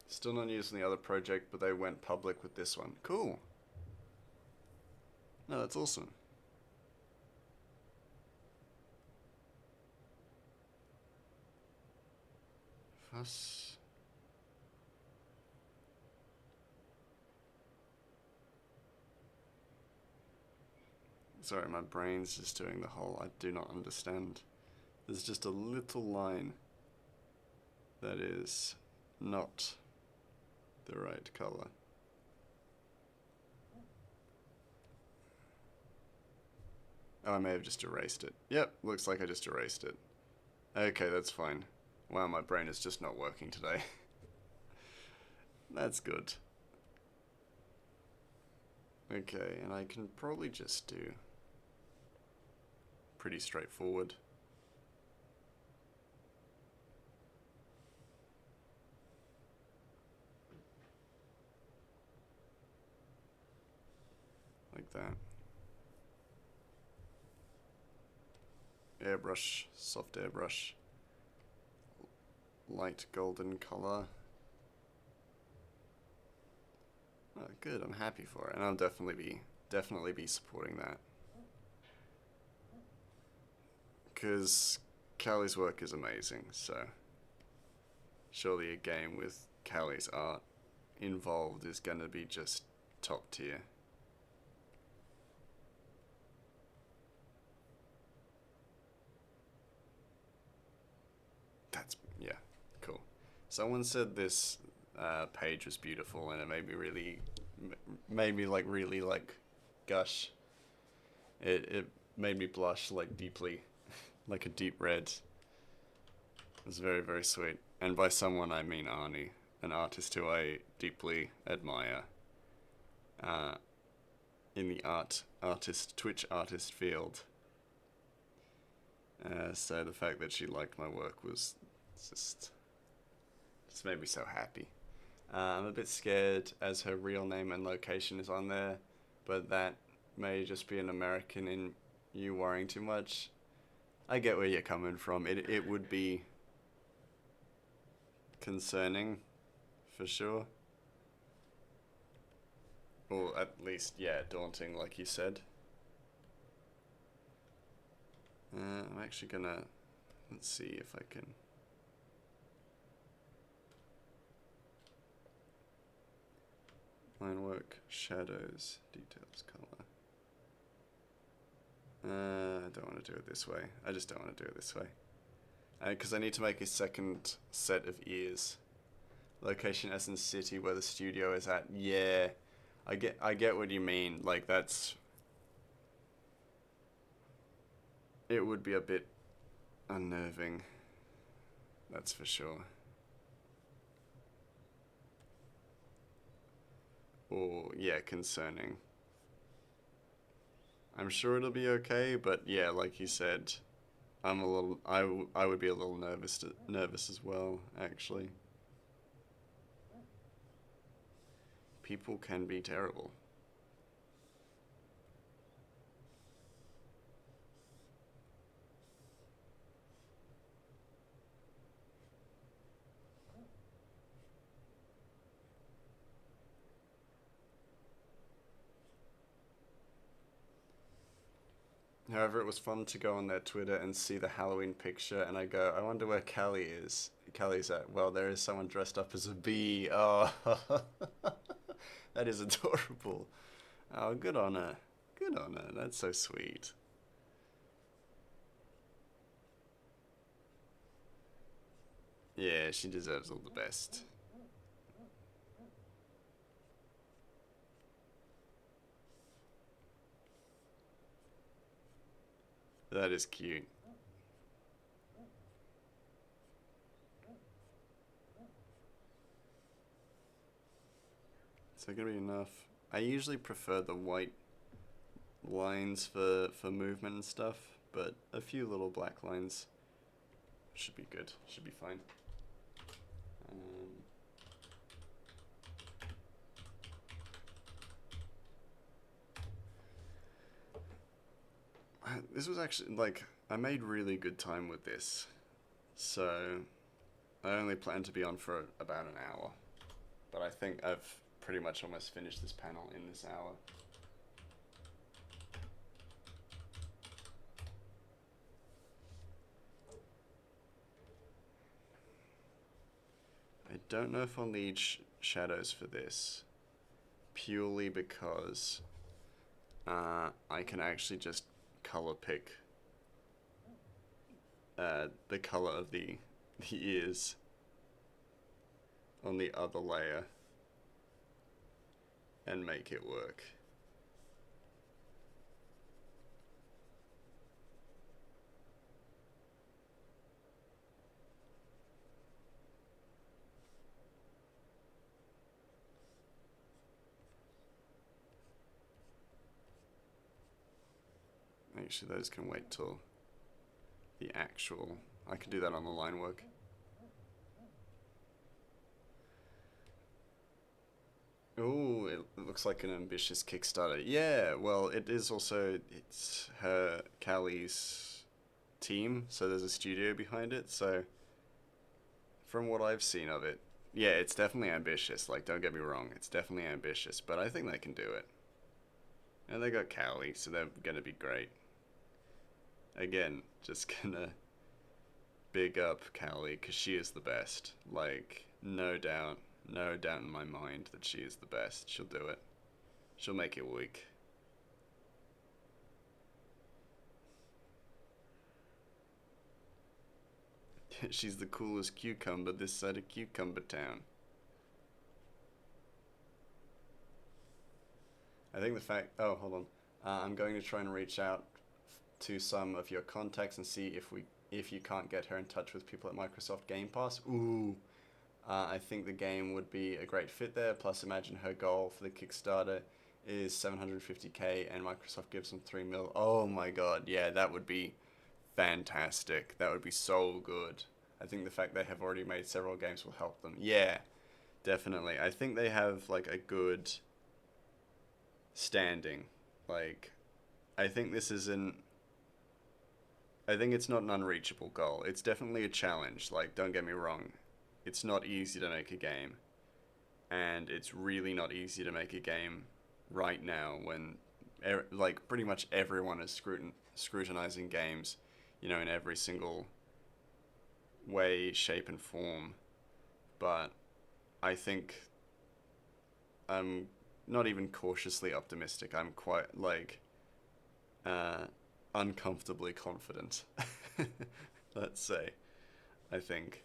Still not using the other project, but they went public with this one. Cool. No, that's awesome. Fuss. Sorry, my brain's just doing the whole I do not understand. There's just a little line that is not the right color. Oh, I may have just erased it. Yep, looks like I just erased it. Okay, that's fine. Wow, my brain is just not working today. That's good. Okay, and I can probably just do pretty straightforward. Like that. Airbrush, soft airbrush. Light golden color. Oh, good, I'm happy for it, and I'll definitely be supporting that. Because Callie's work is amazing, so surely a game with Callie's art involved is gonna be just top tier. That's, yeah, cool. Someone said this page was beautiful, and it made me like really like gush. It made me blush like deeply, like a deep red. It was very, very sweet. And by someone I mean Arnie, an artist who I deeply admire uh, in the Twitch artist field. So the fact that she liked my work was just made me so happy. I'm a bit scared as her real name and location is on there, but that may just be an American in you worrying too much. I get where you're coming from. It would be concerning, for sure. Or at least, yeah, daunting, like you said. I'm actually gonna, let's see if I can. Line work, shadows, details, color. I don't want to do it this way. I just don't want to do it this way. Because I need to make a second set of ears. Location Essence City, where the studio is at. Yeah, I get what you mean. Like that's. It would be a bit unnerving, that's for sure. Or, yeah, concerning. I'm sure it'll be okay, but yeah, like you said, I would be a little nervous as well, actually. People can be terrible. However, it was fun to go on their Twitter and see the Halloween picture, and I go, I wonder where Callie is. Callie's at, well, there is someone dressed up as a bee. Oh, that is adorable. Oh, good on her. Good on her. That's so sweet. Yeah, she deserves all the best. That is cute. Is that gonna be enough? I usually prefer the white lines for movement and stuff, but a few little black lines should be good. Should be fine. Um, this was actually like I made really good time with this, so I only plan to be on for about an hour, but I think I've pretty much almost finished this panel in this hour. I don't know if I'll need shadows for this, purely because I can actually just color pick the color of the ears on the other layer and make it work. Actually, those can wait till the actual. I can do that on the line work. Oh, it looks like an ambitious Kickstarter. Yeah, well, it is also it's her Callie's team, so there's a studio behind it. So from what I've seen of it, yeah, it's definitely ambitious. Like, don't get me wrong, it's definitely ambitious, but I think they can do it. And they got Callie, so they're gonna be great. Again, just gonna big up Callie because she is the best. Like, no doubt in my mind that she is the best. She'll do it. She'll make it weak. She's the coolest cucumber this side of Cucumber Town. I think the fact. Oh, hold on. I'm going to try and reach out to some of your contacts and see if you can't get her in touch with people at Microsoft Game Pass. Ooh, I think the game would be a great fit there. Plus, imagine her goal for the Kickstarter is 750K and Microsoft gives them 3 mil. Oh my god, yeah, that would be fantastic. That would be so good. I think the fact they have already made several games will help them. Yeah, definitely. I think they have like a good standing. Like, I think this is an. I think it's not an unreachable goal. It's definitely a challenge. Like, don't get me wrong. It's not easy to make a game. And it's really not easy to make a game right now when, like, pretty much everyone is scrutinizing games, you know, in every single way, shape, and form. But I think I'm not even cautiously optimistic. I'm quite, like, uh, uncomfortably confident. Let's say. I think.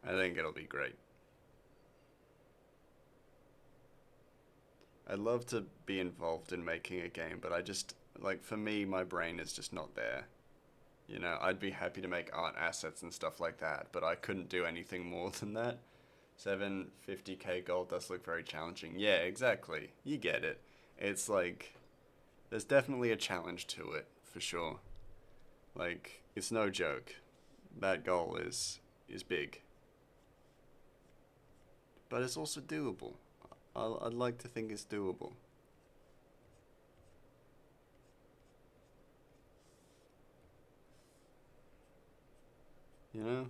I think it'll be great. I'd love to be involved in making a game, but I just like for me, my brain is just not there. You know, I'd be happy to make art assets and stuff like that, but I couldn't do anything more than that. 750k gold does look very challenging. Yeah, exactly. You get it. It's like there's definitely a challenge to it for sure. Like it's no joke. That goal is big, but it's also doable. I'd like to think it's doable. You know,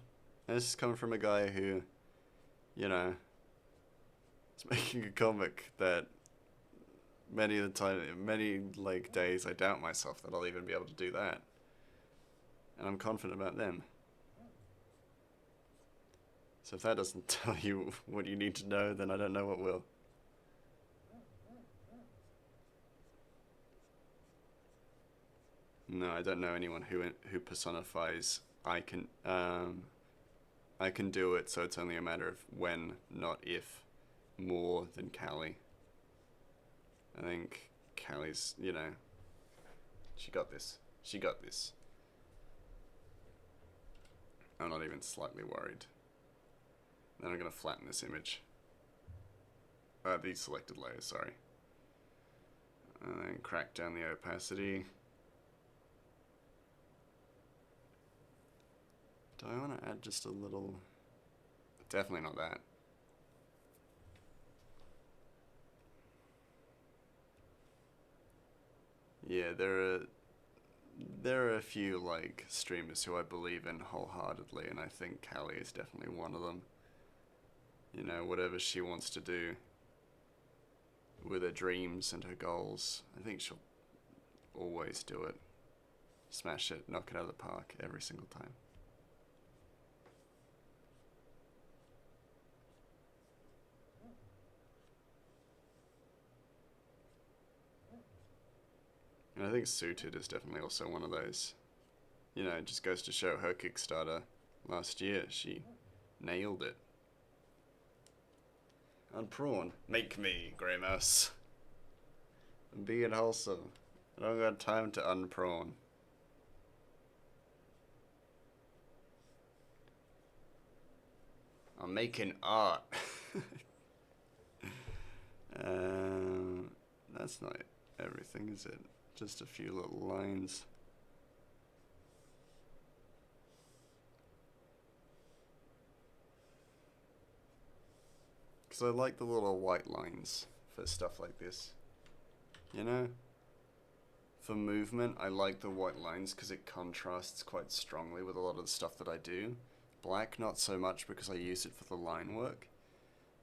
and this is coming from a guy who, you know, is making a comic that many of the time, many like days, I doubt myself that I'll even be able to do that, and I'm confident about them. So if that doesn't tell you what you need to know, then I don't know what will. No, I don't know anyone who personifies I can do it, so it's only a matter of when, not if, more than Callie. I think Callie's, you know, she got this. She got this. I'm not even slightly worried. Then I'm gonna flatten this image. These selected layers, sorry. And then crack down the opacity. Do I want to add just a little? Definitely not that. Yeah, there are a few like streamers who I believe in wholeheartedly, and I think Callie is definitely one of them. You know, whatever she wants to do with her dreams and her goals, I think she'll always do it. Smash it, knock it out of the park every single time. And I think Suited is definitely also one of those. You know, it just goes to show her Kickstarter last year, she nailed it. Unprawn. Make me, Grey Mouse. I'm being wholesome. I don't got time to unprawn. I'm making art. That's not everything, is it? Just a few little lines. Because I like the little white lines for stuff like this. You know? For movement, I like the white lines because it contrasts quite strongly with a lot of the stuff that I do. Black, not so much because I use it for the line work,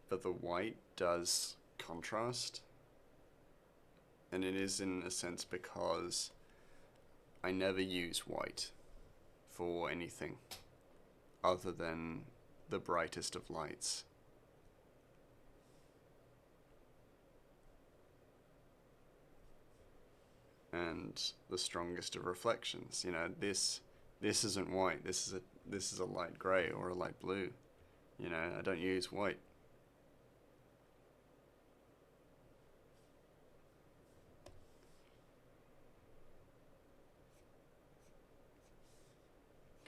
but the white does contrast. And it is in a sense because I never use white for anything other than the brightest of lights. And the strongest of reflections. You know, this isn't white. This is a light grey or a light blue. You know, I don't use white.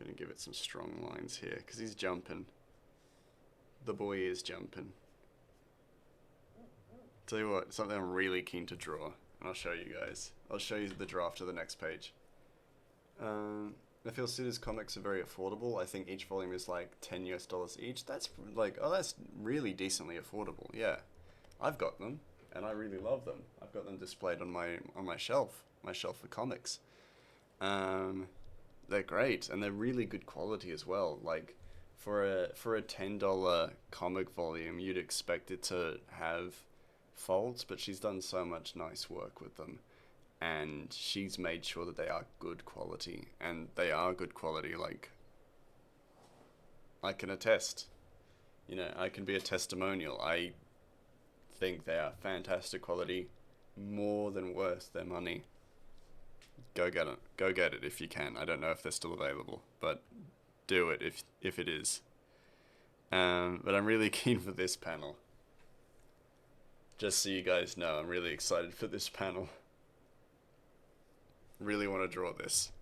Gonna give it some strong lines here because he's jumping. The boy is jumping. Tell you what, something I'm really keen to draw, and I'll show you guys. I'll show you the draft of the next page. I feel Suda's comics are very affordable. I think each volume is like $10 each. That's like, oh, that's really decently affordable. Yeah, I've got them, and I really love them. I've got them displayed on my shelf for comics. They're great, and they're really good quality as well. Like, for a $10 comic volume, you'd expect it to have faults, but she's done so much nice work with them, and she's made sure that they are good quality, and they are good quality. Like, I can attest. You know, I can be a testimonial. I think they are fantastic quality, more than worth their money. Go get it. Go get it if you can. I don't know if they're still available, but do it if it is. But I'm really keen for this panel. Just so you guys know, I'm really excited for this panel. Really want to draw this.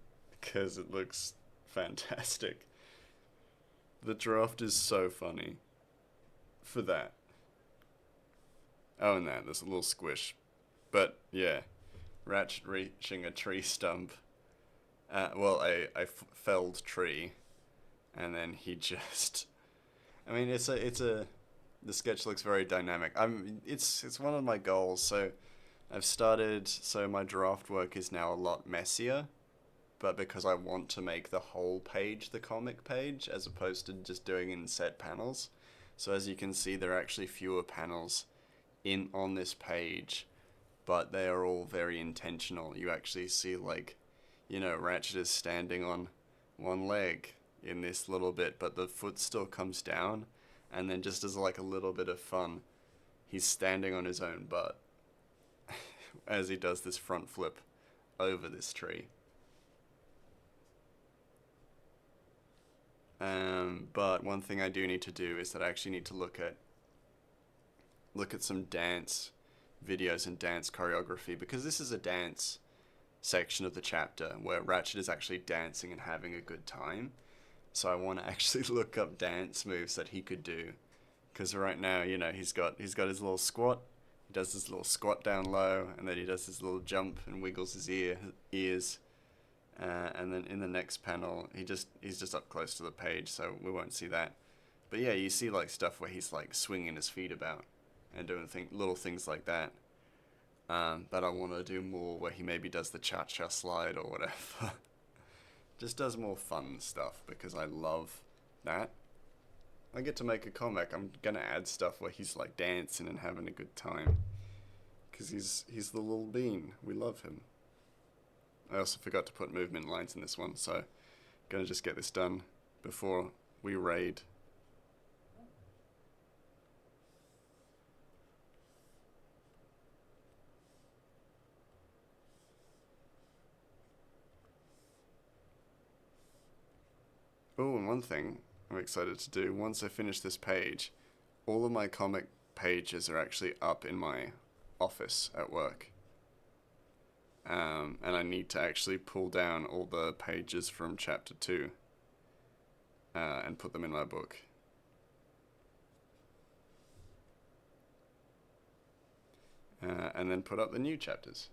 because it looks fantastic. The draft is so funny for that. Oh, and there's a little squish. But yeah, Ratchet reaching a tree stump. Well, a felled tree, and then he just. I mean, it's a. The sketch looks very dynamic. It's one of my goals. So, I've started. So my draft work is now a lot messier, but because I want to make the whole page the comic page as opposed to just doing in set panels. So as you can see, there are actually fewer panels in on this page, but they are all very intentional. You actually see, like, Ratchet is standing on one leg in this little bit, but the foot still comes down, and then just as like a little bit of fun, he's standing on his own butt as he does this front flip over this tree. But one thing I do need to do is that I actually need to look at some dance videos and dance choreography, because this is a dance section of the chapter where Ratchet is actually dancing and having a good time. So I want to actually look up dance moves that he could do, because right now, he's got his little squat. He does this little squat down low, and then he does this little jump and wiggles his ears. And then in the next panel, he's just up close to the page, so we won't see that. But yeah, you see like stuff where he's like swinging his feet about and doing little things like that. But I want to do more where he maybe does the cha-cha slide or whatever. Just does more fun stuff, because I love that. I get to make a comic. I'm gonna add stuff where he's like dancing and having a good time, because he's the little bean. We love him. I also forgot to put movement lines in this one, so gonna just get this done before we raid. Oh, and one thing I'm excited to do, once I finish this page, all of my comic pages are actually up in my office at work. And I need to actually pull down all the pages from chapter 2 and put them in my book. And then put up the new chapters.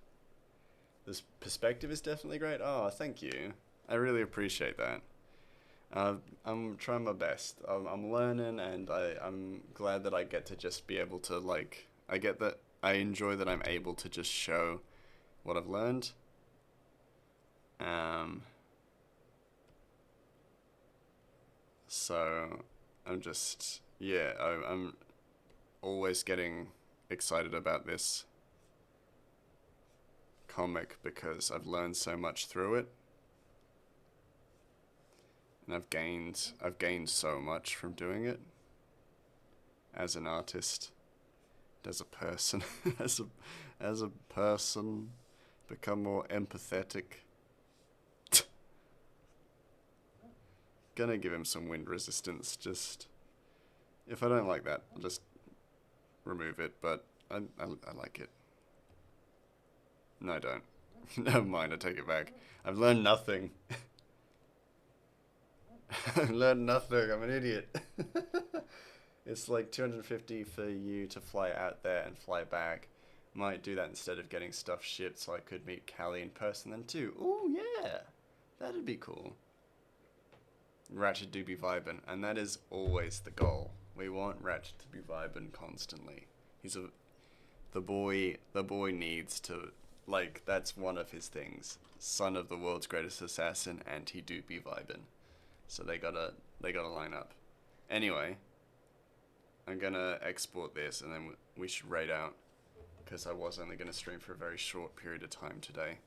This perspective is definitely great. Oh, thank you. I really appreciate that. I'm trying my best. I'm learning, and I'm glad that I get to just be able to, like, I enjoy that I'm able to just show what I've learned. So I'm just, yeah, I'm always getting excited about this comic because I've learned so much through it. And I've gained so much from doing it as an artist, as a person, as a person, become more empathetic. Gonna give him some wind resistance. Just if I don't like that, I'll just remove it. But I like it. No, I don't. Never mind. I take it back. I've learned nothing. I've learned nothing. I'm an idiot. It's like 250 for you to fly out there and fly back. Might do that instead of getting stuff shipped, so I could meet Callie in person then too. Oh yeah, that'd be cool. Ratchet do be vibing, and that is always the goal. We want Ratchet to be vibing constantly. The boy needs to, like, that's one of his things. Son of the world's greatest assassin, and he do be vibing. So they gotta line up. Anyway, I'm gonna export this, and then we should raid out, because I was only gonna stream for a very short period of time today.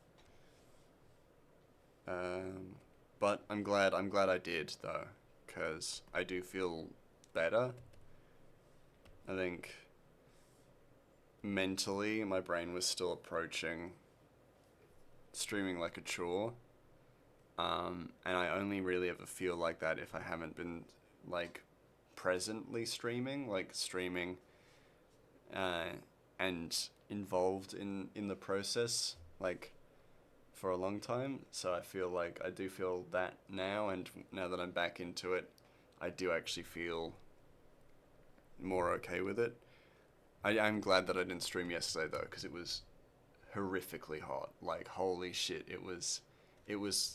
But I'm glad I did, though, because I do feel better. I think mentally my brain was still approaching streaming like a chore. And I only really ever feel like that if I haven't been, like, presently streaming, and involved in the process, like, for a long time, so I feel like I do feel that now, and now that I'm back into it, I do actually feel more okay with it. I'm glad that I didn't stream yesterday though, because it was horrifically hot. Like holy shit, it was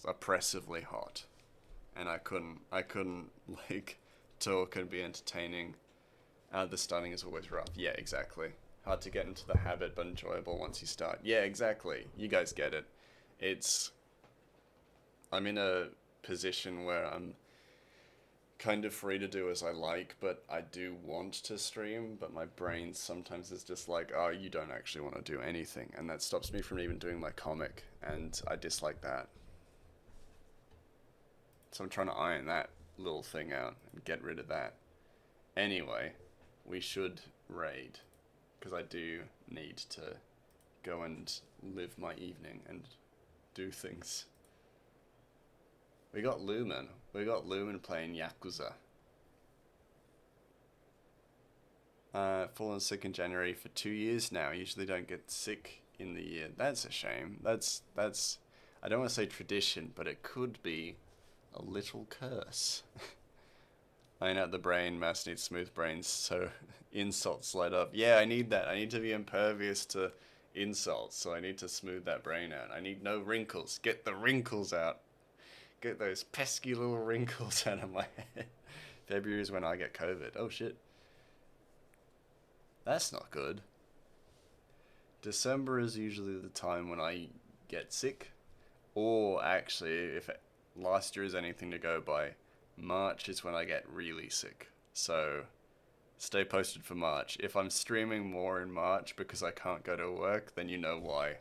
oppressively hot, and I couldn't like talk and be entertaining. The starting is always rough. Yeah, exactly. Hard to get into the habit, but enjoyable once you start. Yeah, exactly. You guys get it. It's I'm in a position where I'm kind of free to do as I like, but I do want to stream, but my brain sometimes is just like, oh, you don't actually want to do anything, and that stops me from even doing my comic, and I dislike that. So I'm trying to iron that little thing out and get rid of that. Anyway, we should raid, because I do need to go and live my evening and do things. We got Lumen. We got Lumen playing Yakuza. Fallen sick in January for 2 years now. Usually don't get sick in the year. That's a shame. That's I don't want to say tradition, but it could be a little curse. Iron out the brain, mass needs smooth brains, so insults light up. Yeah, I need that. I need to be impervious to insults, so I need to smooth that brain out. I need no wrinkles. Get the wrinkles out. Get those pesky little wrinkles out of my head. February is when I get COVID. Oh shit. That's not good. December is usually the time when I get sick. Or actually, if last year is anything to go by, March is when I get really sick. So stay posted for March. If I'm streaming more in March because I can't go to work, then you know why.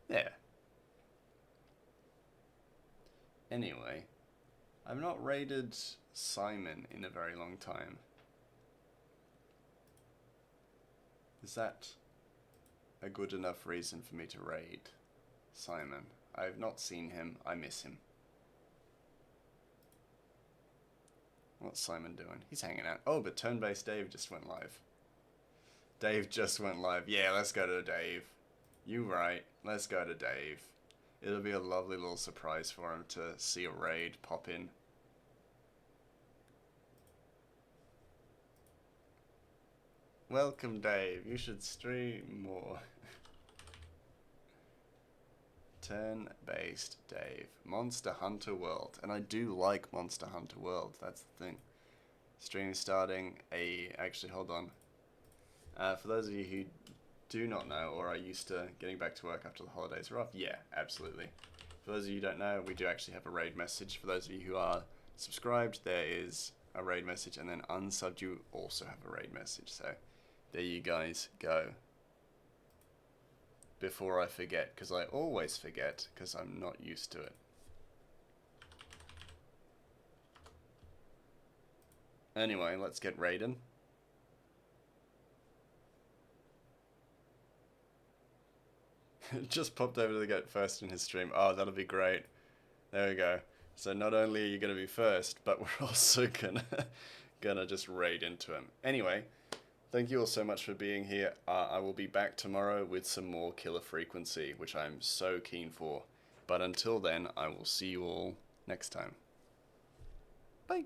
Yeah. Anyway, I've not raided Simon in a very long time. Is that a good enough reason for me to raid Simon? I've not seen him. I miss him. What's Simon doing? He's hanging out. Oh, but Turn-Based Dave just went live. Dave just went live. Yeah, let's go to Dave. You right. Let's go to Dave. It'll be a lovely little surprise for him to see a raid pop in. Welcome, Dave. You should stream more. Turn-Based Dave. Monster Hunter World. And I do like Monster Hunter World. That's the thing. Stream starting Actually, hold on. For those of you who do not know or are used to getting back to work after the holidays are off, yeah, absolutely. For those of you who don't know, we do actually have a raid message. For those of you who are subscribed, there is a raid message, and then unsubbed, you also have a raid message. So there you guys go. Before I forget, because I always forget, because I'm not used to it. Anyway, let's get raiding. Just popped over to get first in his stream. Oh, that'll be great. There we go. So not only are you going to be first, but we're also gonna just raid into him. Anyway, thank you all so much for being here. I will be back tomorrow with some more Killer Frequency, which I'm so keen for. But until then, I will see you all next time. Bye.